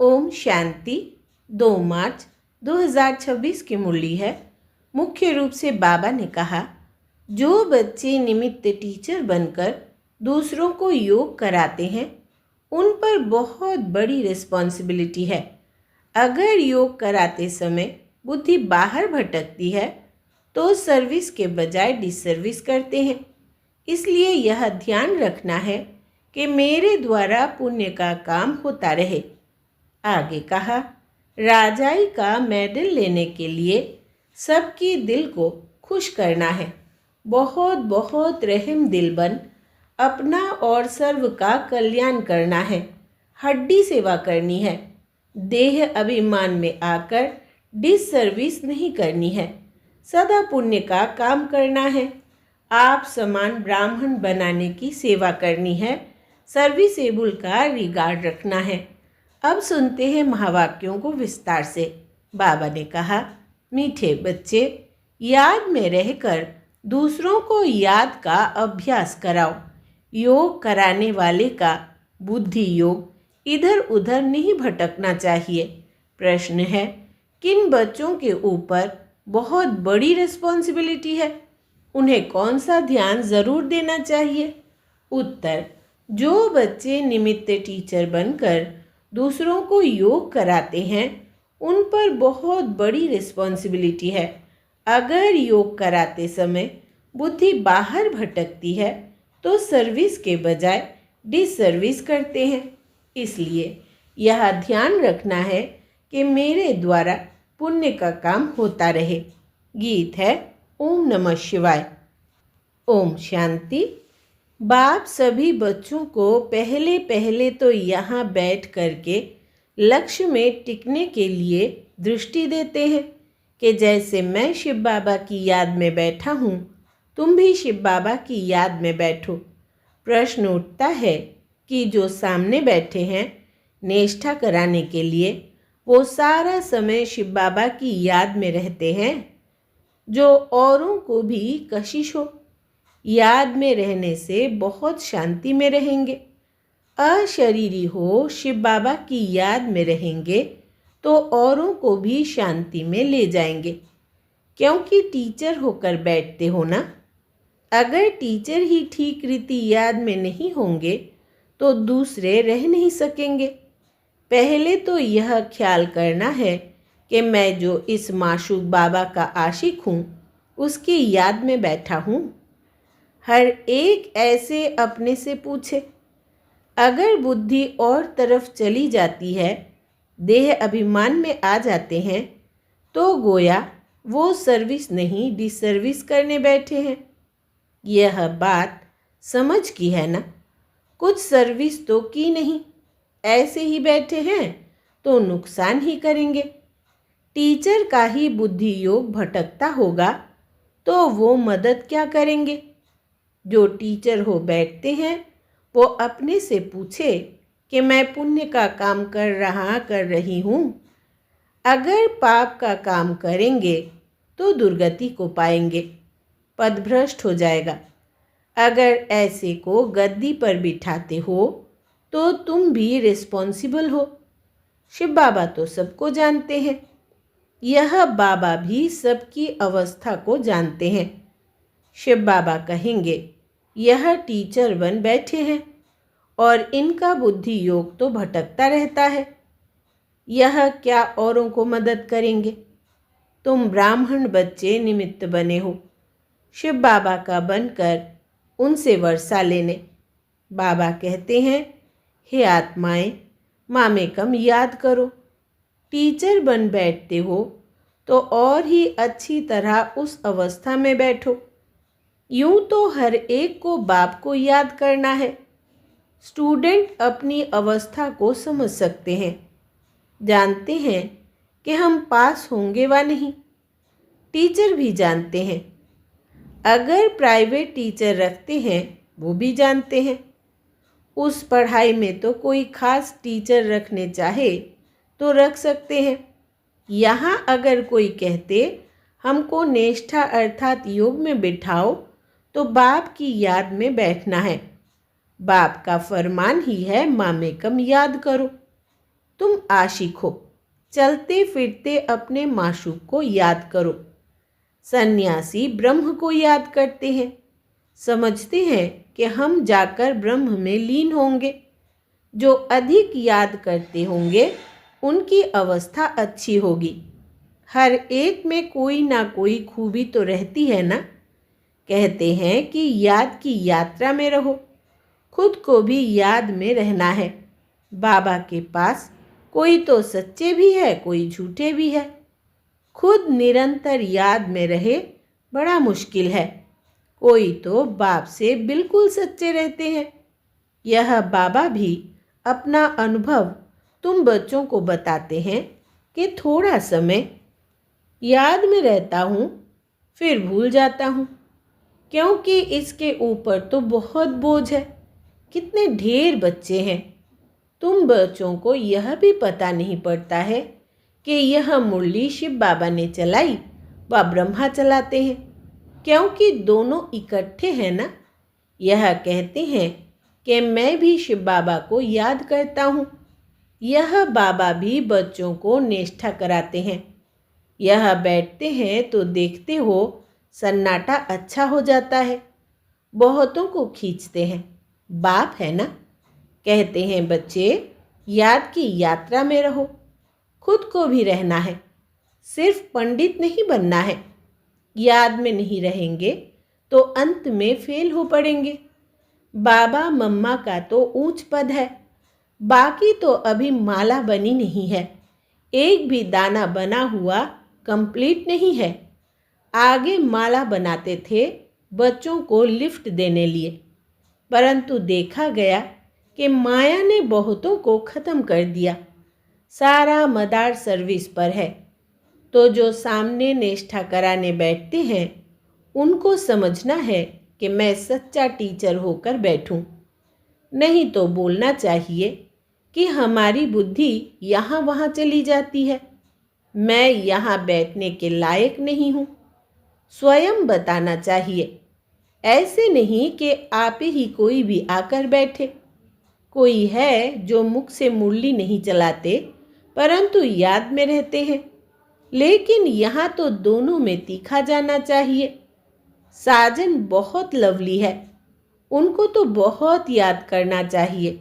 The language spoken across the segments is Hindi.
ओम शांति। 2 मार्च 2026 की मुरली है। मुख्य रूप से बाबा ने कहा, जो बच्चे निमित्त टीचर बनकर दूसरों को योग कराते हैं उन पर बहुत बड़ी रिस्पॉन्सिबिलिटी है। अगर योग कराते समय बुद्धि बाहर भटकती है तो सर्विस के बजाय डिसर्विस करते हैं। इसलिए यह ध्यान रखना है कि मेरे द्वारा पुण्य का काम होता रहे। आगे कहा, राजाई का मेडल लेने के लिए सबकी दिल को खुश करना है। बहुत बहुत रहम दिल बन अपना और सर्व का कल्याण करना है। हड्डी सेवा करनी है। देह अभिमान में आकर डिसर्विस नहीं करनी है। सदा पुण्य का काम करना है। आप समान ब्राह्मण बनाने की सेवा करनी है। सर्विसेबल का रिगार्ड रखना है। अब सुनते हैं महावाक्यों को विस्तार से। बाबा ने कहा, मीठे बच्चे, याद में रहकर दूसरों को याद का अभ्यास कराओ। योग कराने वाले का बुद्धि योग इधर उधर नहीं भटकना चाहिए। प्रश्न है, किन बच्चों के ऊपर बहुत बड़ी रिस्पॉन्सिबिलिटी है? उन्हें कौन सा ध्यान ज़रूर देना चाहिए? उत्तर, जो बच्चे निमित्त टीचर बनकर दूसरों को योग कराते हैं उन पर बहुत बड़ी रिस्पॉन्सिबिलिटी है। अगर योग कराते समय बुद्धि बाहर भटकती है तो सर्विस के बजाय डिसर्विस करते हैं। इसलिए यह ध्यान रखना है कि मेरे द्वारा पुण्य का काम होता रहे। गीत है ओम नमः शिवाय। ओम शांति। बाप सभी बच्चों को पहले पहले तो यहाँ बैठ करके लक्ष्य में टिकने के लिए दृष्टि देते हैं कि जैसे मैं शिव बाबा की याद में बैठा हूँ, तुम भी शिव बाबा की याद में बैठो। प्रश्न उठता है कि जो सामने बैठे हैं निष्ठा कराने के लिए, वो सारा समय शिव बाबा की याद में रहते हैं। जो औरों को भी कशिश हो, याद में रहने से बहुत शांति में रहेंगे। अशरीरी हो, शिव बाबा की याद में रहेंगे तो औरों को भी शांति में ले जाएंगे, क्योंकि टीचर होकर बैठते हो ना। अगर टीचर ही ठीक रीति याद में नहीं होंगे तो दूसरे रह नहीं सकेंगे। पहले तो यह ख्याल करना है कि मैं जो इस माशूक बाबा का आशिक हूँ उसकी याद में बैठा हूँ। हर एक ऐसे अपने से पूछे। अगर बुद्धि और तरफ चली जाती है, देह अभिमान में आ जाते हैं, तो गोया वो सर्विस नहीं डिसर्विस करने बैठे हैं। यह बात समझ की है ना? कुछ सर्विस तो की नहीं, ऐसे ही बैठे हैं तो नुकसान ही करेंगे। टीचर का ही बुद्धि योग भटकता होगा तो वो मदद क्या करेंगे? जो टीचर हो बैठते हैं वो अपने से पूछे कि मैं पुण्य का काम कर रही हूँ। अगर पाप का काम करेंगे तो दुर्गति को पाएंगे, पदभ्रष्ट हो जाएगा। अगर ऐसे को गद्दी पर बिठाते हो तो तुम भी रिस्पॉन्सिबल हो। शिव बाबा तो सबको जानते हैं। यह बाबा भी सबकी अवस्था को जानते हैं। शिव बाबा कहेंगे, यह टीचर बन बैठे हैं और इनका बुद्धि योग तो भटकता रहता है। यह क्या औरों को मदद करेंगे? तुम ब्राह्मण बच्चे निमित्त बने हो, शिव बाबा का बनकर उनसे वर्षा लेने। बाबा कहते हैं, हे आत्माएं, मामेकम याद करो। टीचर बन बैठते हो तो और ही अच्छी तरह उस अवस्था में बैठो। यूं तो हर एक को बाप को याद करना है। स्टूडेंट अपनी अवस्था को समझ सकते हैं, जानते हैं कि हम पास होंगे व नहीं। टीचर भी जानते हैं। अगर प्राइवेट टीचर रखते हैं वो भी जानते हैं। उस पढ़ाई में तो कोई खास टीचर रखने चाहे तो रख सकते हैं। यहाँ अगर कोई कहते हमको निष्ठा अर्थात योग में बिठाओ तो बाप की याद में बैठना है। बाप का फरमान ही है मामेकम याद करो। तुम आशिक हो। चलते फिरते अपने माशूक को याद करो। सन्यासी ब्रह्म को याद करते हैं, समझते हैं कि हम जाकर ब्रह्म में लीन होंगे। जो अधिक याद करते होंगे उनकी अवस्था अच्छी होगी। हर एक में कोई ना कोई खूबी तो रहती है ना। कहते हैं कि याद की यात्रा में रहो। खुद को भी याद में रहना है। बाबा के पास कोई तो सच्चे भी है, कोई झूठे भी है। खुद निरंतर याद में रहे बड़ा मुश्किल है। कोई तो बाप से बिल्कुल सच्चे रहते हैं। यह बाबा भी अपना अनुभव तुम बच्चों को बताते हैं कि थोड़ा समय याद में रहता हूँ, फिर भूल जाता हूँ, क्योंकि इसके ऊपर तो बहुत बोझ है। कितने ढेर बच्चे हैं। तुम बच्चों को यह भी पता नहीं पड़ता है कि यह मुरली शिव बाबा ने चलाई व ब्रह्मा चलाते हैं, क्योंकि दोनों इकट्ठे हैं ना। यह कहते हैं कि मैं भी शिव बाबा को याद करता हूँ। यह बाबा भी बच्चों को निष्ठा कराते हैं। यह बैठते हैं तो देखते हो सन्नाटा अच्छा हो जाता है। बहुतों को खींचते हैं। बाप है ना। कहते हैं बच्चे याद की यात्रा में रहो। खुद को भी रहना है, सिर्फ पंडित नहीं बनना है। याद में नहीं रहेंगे तो अंत में फेल हो पड़ेंगे। बाबा मम्मा का तो ऊंच पद है, बाकी तो अभी माला बनी नहीं है। एक भी दाना बना हुआ कंप्लीट नहीं है। आगे माला बनाते थे बच्चों को लिफ्ट देने लिए, परंतु देखा गया कि माया ने बहुतों को ख़त्म कर दिया। सारा मदार सर्विस पर है। तो जो सामने निष्ठा कराने बैठते हैं उनको समझना है कि मैं सच्चा टीचर होकर बैठूं। नहीं तो बोलना चाहिए कि हमारी बुद्धि यहाँ वहाँ चली जाती है, मैं यहाँ बैठने के लायक नहीं हूँ। स्वयं बताना चाहिए। ऐसे नहीं कि आप ही कोई भी आकर बैठे। कोई है जो मुख से मुरली नहीं चलाते परंतु याद में रहते हैं, लेकिन यहाँ तो दोनों में तीखा जाना चाहिए। साजन बहुत लवली है, उनको तो बहुत याद करना चाहिए।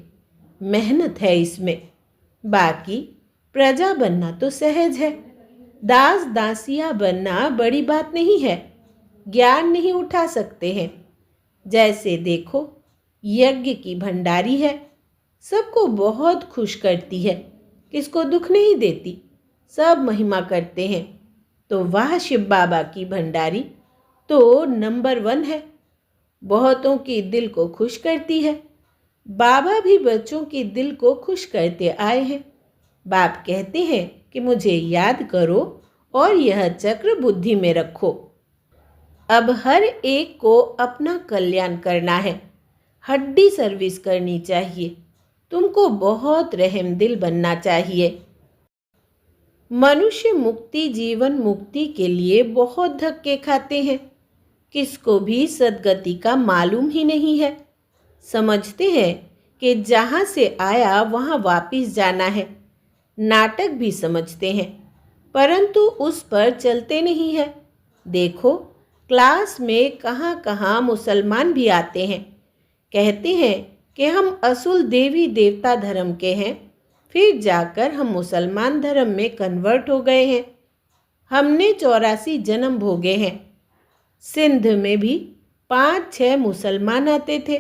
मेहनत है इसमें। बाकी प्रजा बनना तो सहज है। दास दासिया बनना बड़ी बात नहीं है। ज्ञान नहीं उठा सकते हैं। जैसे देखो यज्ञ की भंडारी है, सबको बहुत खुश करती है, किसको दुख नहीं देती, सब महिमा करते हैं। तो वाह शिव बाबा की भंडारी तो नंबर 1 है। बहुतों की दिल को खुश करती है। बाबा भी बच्चों की दिल को खुश करते आए हैं। बाप कहते हैं कि मुझे याद करो और यह चक्र बुद्धि में रखो। अब हर एक को अपना कल्याण करना है। हड्डी सर्विस करनी चाहिए। तुमको बहुत रहम दिल बनना चाहिए। मनुष्य मुक्ति जीवन मुक्ति के लिए बहुत धक्के खाते हैं। किसको भी सद्गति का मालूम ही नहीं है। समझते हैं कि जहाँ से आया वहाँ वापिस जाना है। नाटक भी समझते हैं, परंतु उस पर चलते नहीं है। देखो क्लास में कहाँ कहाँ मुसलमान भी आते हैं। कहते हैं कि हम असुल देवी देवता धर्म के हैं, फिर जाकर हम मुसलमान धर्म में कन्वर्ट हो गए हैं। हमने 84 जन्म भोगे हैं। सिंध में भी 5-6 मुसलमान आते थे,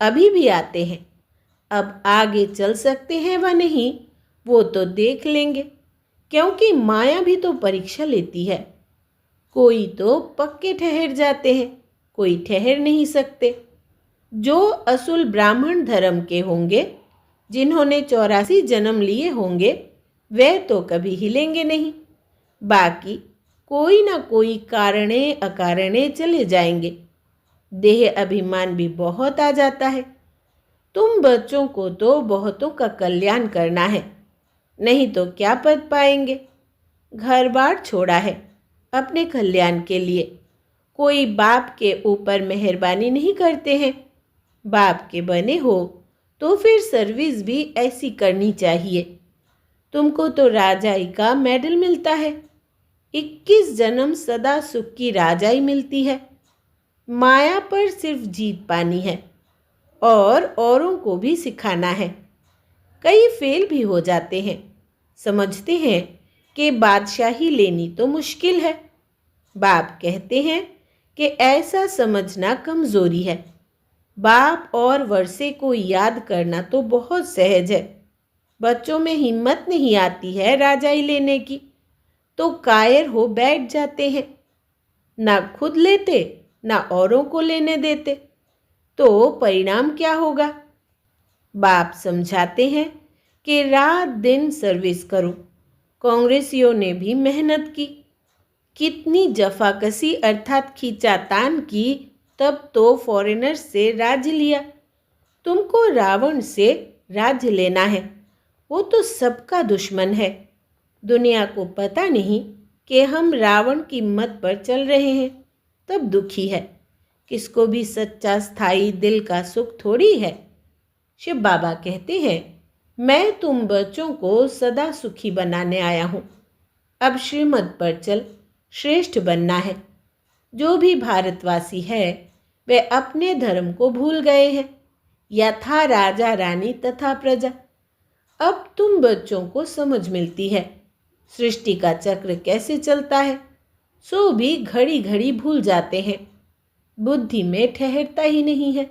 अभी भी आते हैं। अब आगे चल सकते हैं व नहीं वो तो देख लेंगे, क्योंकि माया भी तो परीक्षा लेती है। कोई तो पक्के ठहर जाते हैं, कोई ठहर नहीं सकते। जो असुल ब्राह्मण धर्म के होंगे, जिन्होंने 84 जन्म लिए होंगे, वे तो कभी हिलेंगे नहीं। बाकी कोई ना कोई कारणे अकारणे चले जाएंगे। देह अभिमान भी बहुत आ जाता है। तुम बच्चों को तो बहुतों का कल्याण करना है, नहीं तो क्या पद पाएंगे। घर बार छोड़ा है अपने कल्याण के लिए। कोई बाप के ऊपर मेहरबानी नहीं करते हैं। बाप के बने हो तो फिर सर्विस भी ऐसी करनी चाहिए। तुमको तो राजाई का मेडल मिलता है। 21 जन्म सदा सुख की राजाई मिलती है। माया पर सिर्फ जीत पानी है और औरों को भी सिखाना है। कई फेल भी हो जाते हैं, समझते हैं कि बादशाही लेनी तो मुश्किल है। बाप कहते हैं कि ऐसा समझना कमजोरी है। बाप और वर्षे को याद करना तो बहुत सहज है। बच्चों में हिम्मत नहीं आती है राजाई लेने की, तो कायर हो बैठ जाते हैं। ना खुद लेते ना औरों को लेने देते, तो परिणाम क्या होगा? बाप समझाते हैं कि रात दिन सर्विस करो। कांग्रेसियों ने भी मेहनत की, कितनी जफाकसी अर्थात खींचातान की, तब तो फॉरेनर्स से राज्य लिया। तुमको रावण से राज्य लेना है, वो तो सबका दुश्मन है। दुनिया को पता नहीं कि हम रावण की मत पर चल रहे हैं, तब दुखी है। किसको भी सच्चा स्थायी दिल का सुख थोड़ी है। शिव बाबा कहते हैं, मैं तुम बच्चों को सदा सुखी बनाने आया हूँ। अब श्रीमत पर चल श्रेष्ठ बनना है। जो भी भारतवासी है वे अपने धर्म को भूल गए हैं। यथा राजा रानी तथा प्रजा। अब तुम बच्चों को समझ मिलती है सृष्टि का चक्र कैसे चलता है, सो भी घड़ी घड़ी भूल जाते हैं। बुद्धि में ठहरता ही नहीं है।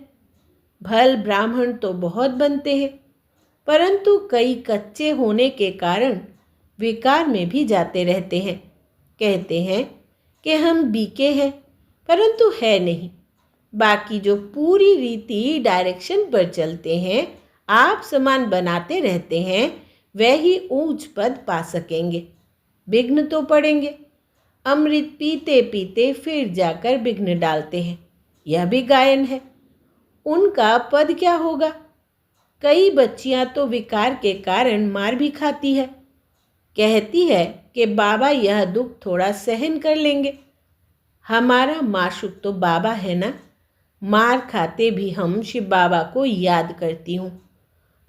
भल ब्राह्मण तो बहुत बनते हैं, परंतु कई कच्चे होने के कारण विकार में भी जाते रहते हैं। कहते हैं कि हम बीके हैं, परंतु है नहीं। बाकी जो पूरी रीति डायरेक्शन पर चलते हैं, आप समान बनाते रहते हैं, वह ही ऊंच पद पा सकेंगे। विघ्न तो पड़ेंगे। अमृत पीते पीते फिर जाकर विघ्न डालते हैं, यह भी गायन है। उनका पद क्या होगा? कई बच्चियां तो विकार के कारण मार भी खाती है। कहती है कि बाबा यह दुख थोड़ा सहन कर लेंगे। हमारा माशुक तो बाबा है ना। मार खाते भी हम शिव बाबा को याद करती हूँ।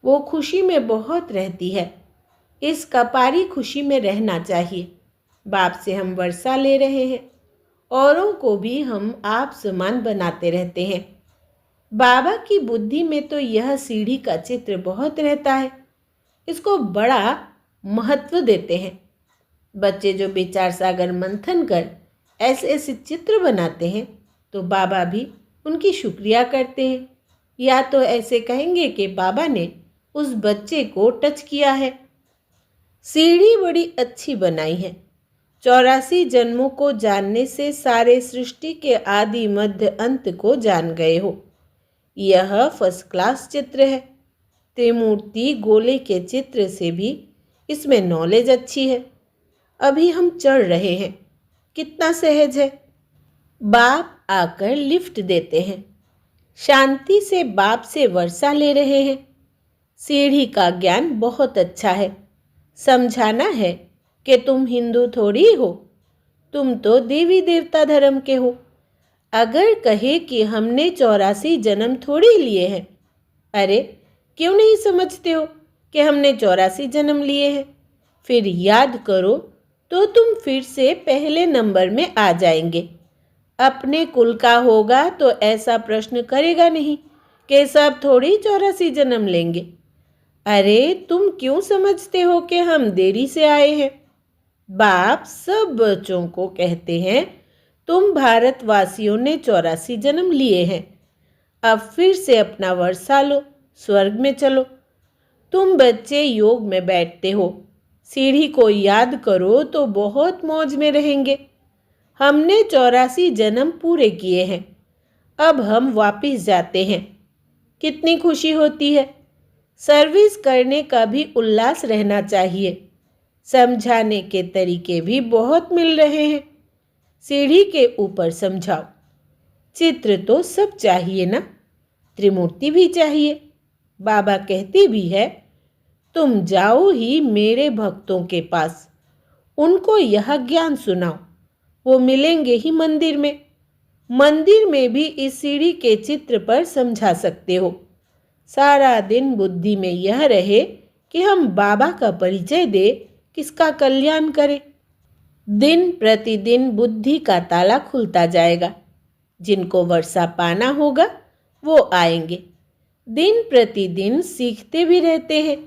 वो खुशी में बहुत रहती है। इस कपारी खुशी में रहना चाहिए। बाप से हम वर्षा ले रहे हैं, औरों को भी हम आप समान बनाते रहते हैं। बाबा की बुद्धि में तो यह सीढ़ी का चित्र बहुत रहता है, इसको बड़ा महत्व देते हैं। बच्चे जो विचार सागर मंथन कर ऐसे ऐसे चित्र बनाते हैं, तो बाबा भी उनकी शुक्रिया करते हैं, या तो ऐसे कहेंगे कि बाबा ने उस बच्चे को टच किया है। सीढ़ी बड़ी अच्छी बनाई है। 84 जन्मों को जानने से सारे सृष्टि के आदि मध्य अंत को जान गए हो। यह फर्स्ट क्लास चित्र है। त्रिमूर्ति गोले के चित्र से भी इसमें नॉलेज अच्छी है। अभी हम चढ़ रहे हैं, कितना सहज है। बाप आकर लिफ्ट देते हैं। शांति से बाप से वर्षा ले रहे हैं। सीढ़ी का ज्ञान बहुत अच्छा है। समझाना है कि तुम हिंदू थोड़ी हो, तुम तो देवी देवता धर्म के हो। अगर कहे कि हमने 84 जन्म थोड़ी लिए हैं, अरे क्यों नहीं समझते हो कि हमने 84 जन्म लिए हैं? फिर याद करो तो तुम फिर से पहले नंबर में आ जाएंगे। अपने कुल का होगा तो ऐसा प्रश्न करेगा नहीं कि सब थोड़ी 84 जन्म लेंगे। अरे तुम क्यों समझते हो कि हम देरी से आए हैं? बाप सब बच्चों को कहते हैं, तुम भारतवासियों ने 84 जन्म लिए हैं। अब फिर से अपना वर्षा लो, स्वर्ग में चलो। तुम बच्चे योग में बैठते हो, सीढ़ी को याद करो तो बहुत मौज में रहेंगे। हमने 84 जन्म पूरे किए हैं, अब हम वापिस जाते हैं। कितनी खुशी होती है। सर्विस करने का भी उल्लास रहना चाहिए। समझाने के तरीके भी बहुत मिल रहे हैं। सीढ़ी के ऊपर समझाओ। चित्र तो सब चाहिए ना, त्रिमूर्ति भी चाहिए। बाबा कहते भी है, तुम जाओ ही मेरे भक्तों के पास, उनको यह ज्ञान सुनाओ। वो मिलेंगे ही मंदिर में। मंदिर में भी इस सीढ़ी के चित्र पर समझा सकते हो। सारा दिन बुद्धि में यह रहे कि हम बाबा का परिचय दे, किसका कल्याण करें। दिन प्रतिदिन बुद्धि का ताला खुलता जाएगा। जिनको वर्षा पाना होगा वो आएंगे। दिन प्रतिदिन सीखते भी रहते हैं।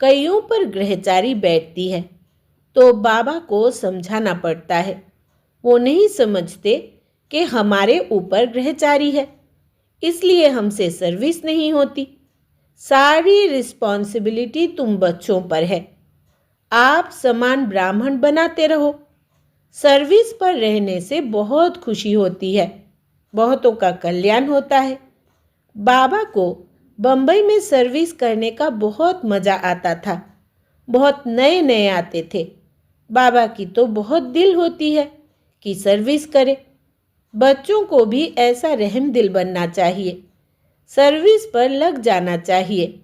कईयों पर ग्रहचारी बैठती है तो बाबा को समझाना पड़ता है। वो नहीं समझते कि हमारे ऊपर ग्रहचारी है, इसलिए हमसे सर्विस नहीं होती। सारी रिस्पॉन्सिबिलिटी तुम बच्चों पर है। आप समान ब्राह्मण बनाते रहो। सर्विस पर रहने से बहुत खुशी होती है, बहुतों का कल्याण होता है। बाबा को बम्बई में सर्विस करने का बहुत मज़ा आता था। बहुत नए नए आते थे। बाबा की तो बहुत दिल होती है कि सर्विस करे। बच्चों को भी ऐसा रहम दिल बनना चाहिए। सर्विस पर लग जाना चाहिए।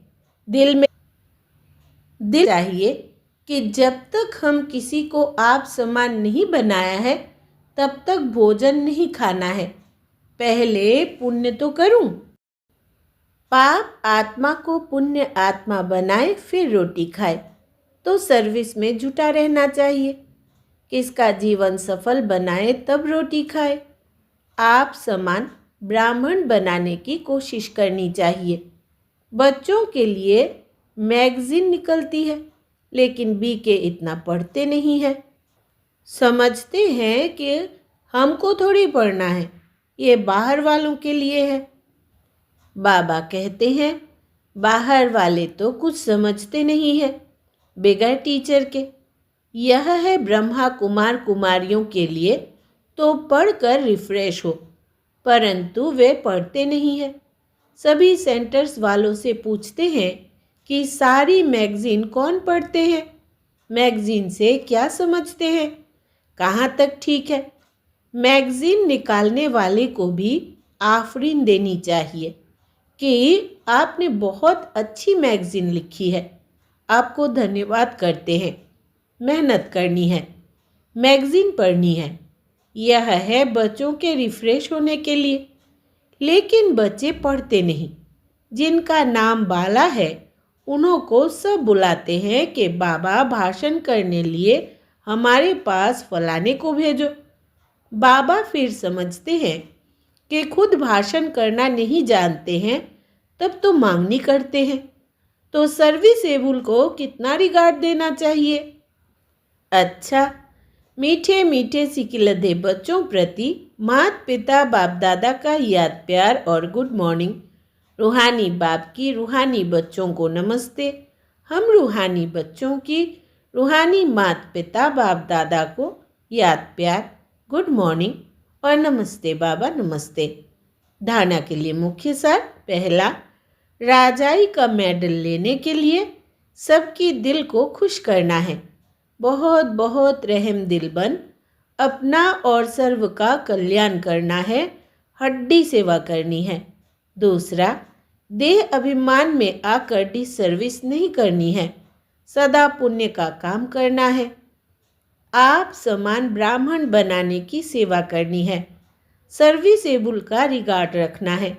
दिल चाहिए कि जब तक हम किसी को आप समान नहीं बनाया है तब तक भोजन नहीं खाना है। पहले पुण्य तो करूं। पाप आत्मा को पुण्य आत्मा बनाए फिर रोटी खाए। तो सर्विस में जुटा रहना चाहिए। किसका जीवन सफल बनाए तब रोटी खाए। आप समान ब्राह्मण बनाने की कोशिश करनी चाहिए। बच्चों के लिए मैगजीन निकलती है, लेकिन बीके इतना पढ़ते नहीं हैं। समझते हैं कि हमको थोड़ी पढ़ना है, ये बाहर वालों के लिए है। बाबा कहते हैं बाहर वाले तो कुछ समझते नहीं है बगैर टीचर के। यह है ब्रह्मा कुमार कुमारियों के लिए तो पढ़कर रिफ्रेश हो, परंतु वे पढ़ते नहीं है। सभी सेंटर्स वालों से पूछते हैं कि सारी मैगजीन कौन पढ़ते हैं, मैगजीन से क्या समझते हैं, कहाँ तक ठीक है। मैगजीन निकालने वाले को भी आफरीन देनी चाहिए कि आपने बहुत अच्छी मैगजीन लिखी है, आपको धन्यवाद करते हैं। मेहनत करनी है, मैगजीन पढ़नी है। यह है बच्चों के रिफ्रेश होने के लिए। लेकिन बच्चे पढ़ते नहीं। जिनका नाम बाला है उन्हों को सब बुलाते हैं कि बाबा भाषण करने लिए हमारे पास फलाने को भेजो। बाबा फिर समझते हैं कि खुद भाषण करना नहीं जानते हैं, तब तो मांगनी करते हैं। तो सर्विसेबल को कितना रिगार्ड देना चाहिए। अच्छा, मीठे मीठे सिकिलधे बच्चों प्रति माता पिता बाप दादा का याद प्यार और गुड मॉर्निंग। रूहानी बाप की रूहानी बच्चों को नमस्ते। हम रूहानी बच्चों की रूहानी माता पिता बाप दादा को याद प्यार, गुड मॉर्निंग और नमस्ते बाबा नमस्ते। धारणा के लिए मुख्य सार। पहला, राजाई का मेडल लेने के लिए सबकी दिल को खुश करना है। बहुत बहुत रहम दिल बन अपना और सर्व का कल्याण करना है, हड्डी सेवा करनी है। दूसरा, देह अभिमान में आकर डिसर्विस नहीं करनी है, सदा पुण्य का काम करना है। आप समान ब्राह्मण बनाने की सेवा करनी है, सर्विसेबल का रिगार्ड रखना है।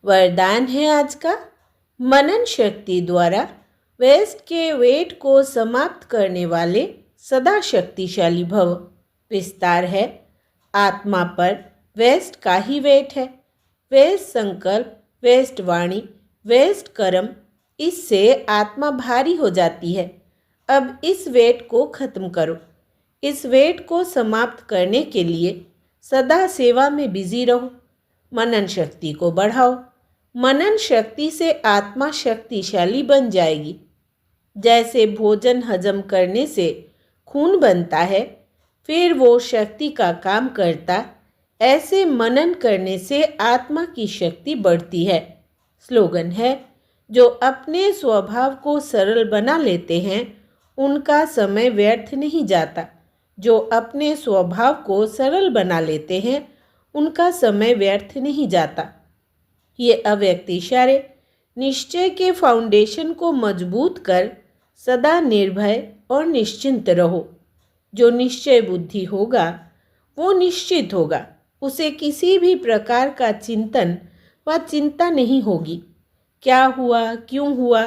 वरदान है आज का, मनन शक्ति द्वारा वेस्ट के वेट को समाप्त करने वाले सदा शक्तिशाली भव। विस्तार है, आत्मा पर वेस्ट का ही वेट है। वेस्ट संकल्प, वेस्ट वाणी, वेस्ट कर्म, इससे आत्मा भारी हो जाती है। अब इस वेट को खत्म करो। इस वेट को समाप्त करने के लिए सदा सेवा में बिजी रहो। मनन शक्ति को बढ़ाओ। मनन शक्ति से आत्मा शक्तिशाली बन जाएगी। जैसे भोजन हजम करने से खून बनता है, फिर वो शक्ति का काम करता, ऐसे मनन करने से आत्मा की शक्ति बढ़ती है। स्लोगन है, जो अपने स्वभाव को सरल बना लेते हैं उनका समय व्यर्थ नहीं जाता। जो अपने स्वभाव को सरल बना लेते हैं उनका समय व्यर्थ नहीं जाता। ये अव्यक्त इशारे निश्चय के फाउंडेशन को मजबूत कर सदा निर्भय और निश्चिंत रहो। जो निश्चय बुद्धि होगा वो निश्चित होगा। उसे किसी भी प्रकार का चिंतन व चिंता नहीं होगी। क्या हुआ, क्यों हुआ,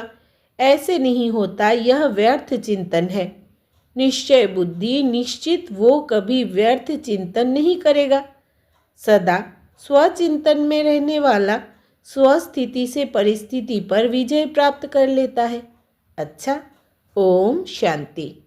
ऐसे नहीं होता, यह व्यर्थ चिंतन है। निश्चय बुद्धि निश्चित वो कभी व्यर्थ चिंतन नहीं करेगा। सदा स्वचिंतन में रहने वाला स्वस्थिति से परिस्थिति पर विजय प्राप्त कर लेता है। अच्छा, ओम शांति।